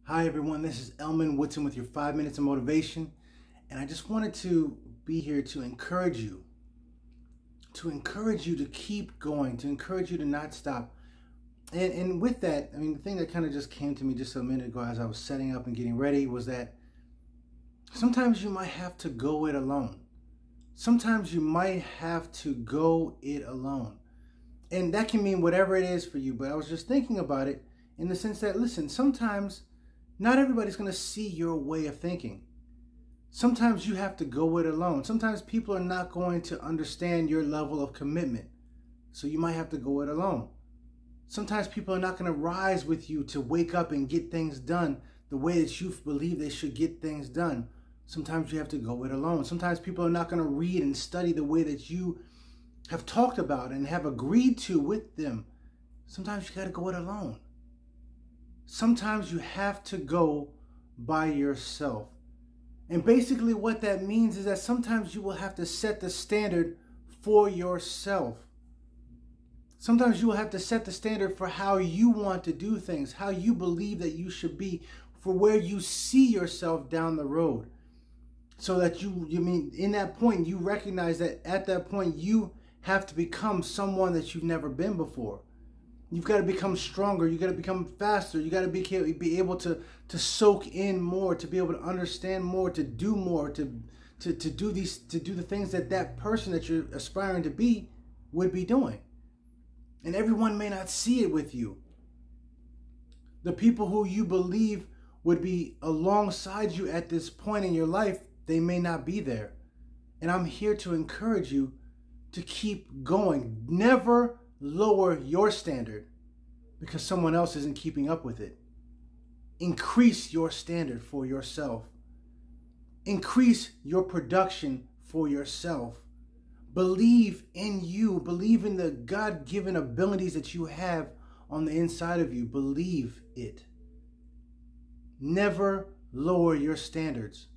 Hi everyone, this is Elman Woodson with your 5 minutes of motivation, and I just wanted to be here to encourage you to keep going, to encourage you to not stop. And with that, the thing that kind of just came to me just a minute ago as I was setting up and getting ready was that sometimes you might have to go it alone. Sometimes you might have to go it alone. And that can mean whatever it is for you, but I was just thinking about it in the sense that, listen, sometimes not everybody's going to see your way of thinking. Sometimes you have to go it alone. Sometimes people are not going to understand your level of commitment, so you might have to go it alone. Sometimes people are not going to rise with you to wake up and get things done the way that you believe they should get things done. Sometimes you have to go it alone. Sometimes people are not going to read and study the way that you have talked about and have agreed to with them. Sometimes you got to go it alone. Sometimes you have to go by yourself. And basically what that means is that sometimes you will have to set the standard for yourself. Sometimes you will have to set the standard for how you want to do things, how you believe that you should be, for where you see yourself down the road. So that in that point, you recognize that at that point, you have to become someone that you've never been before. You've got to become stronger. You got to become faster. You got to be able to soak in more, to be able to understand more, to do more, to do the things that person that you're aspiring to be would be doing. And everyone may not see it with you. The people who you believe would be alongside you at this point in your life, they may not be there. And I'm here to encourage you to keep going. Never lower your standard because someone else isn't keeping up with it. Increase your standard for yourself. Increase your production for yourself. Believe in you. Believe in the God-given abilities that you have on the inside of you. Believe it. Never lower your standards.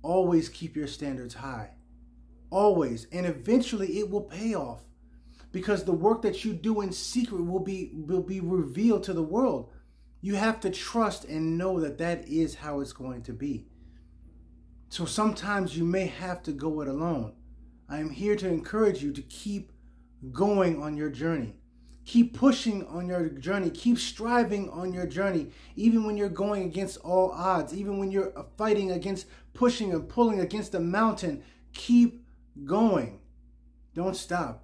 Always keep your standards high. Always. And eventually it will pay off. Because the work that you do in secret will be revealed to the world. You have to trust and know that that is how it's going to be. So sometimes you may have to go it alone. I am here to encourage you to keep going on your journey. Keep pushing on your journey. Keep striving on your journey. Even when you're going against all odds. Even when you're fighting against pushing and pulling against a mountain. Keep going. Don't stop.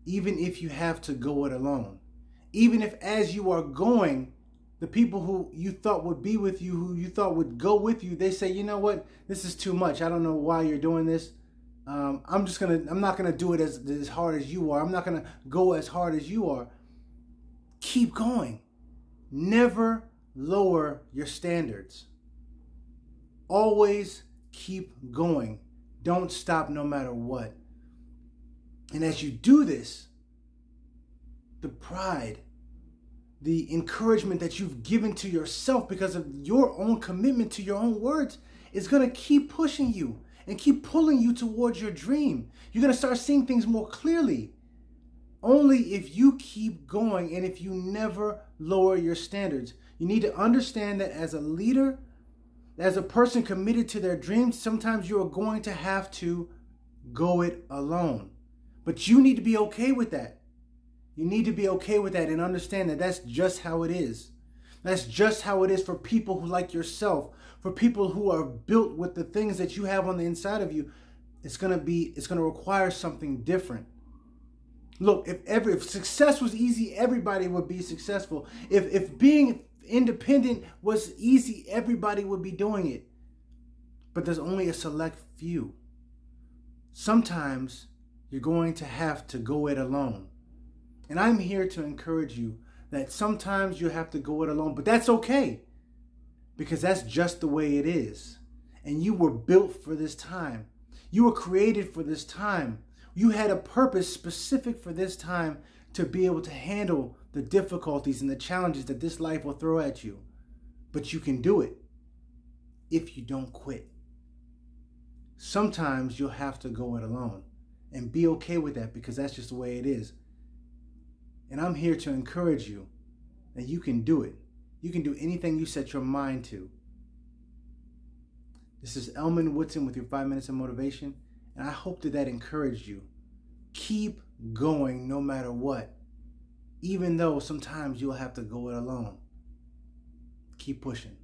Even if you have to go it alone. Even if as you are going, the people who you thought would be with you, who you thought would go with you, they say, you know what, this is too much. I don't know why you're doing this. I'm not gonna do it as hard as you are. I'm not gonna go as hard as you are. Keep going. Never lower your standards. Always keep going. Don't stop no matter what. And as you do this, the pride, the encouragement that you've given to yourself because of your own commitment to your own words is going to keep pushing you and keep pulling you towards your dream. You're going to start seeing things more clearly. Only if you keep going and if you never lower your standards. You need to understand that as a leader, as a person committed to their dreams, sometimes you are going to have to go it alone. But you need to be okay with that. You need to be okay with that and understand that that's just how it is. That's just how it is for people who like yourself, for people who are built with the things that you have on the inside of you. It's going to require something different. Look, if success was easy, everybody would be successful. If being independent was easy, everybody would be doing it. But there's only a select few. Sometimes you're going to have to go it alone. And I'm here to encourage you that sometimes you have to go it alone, but that's okay. Because that's just the way it is. And you were built for this time. You were created for this time. You had a purpose specific for this time to be able to handle the difficulties and the challenges that this life will throw at you. But you can do it if you don't quit. Sometimes you'll have to go it alone. And be okay with that because that's just the way it is. And I'm here to encourage you that you can do it. You can do anything you set your mind to. This is Elman Woodson with your 5 minutes of motivation, and I hope that encouraged you. Keep going no matter what, even though sometimes you'll have to go it alone. Keep pushing.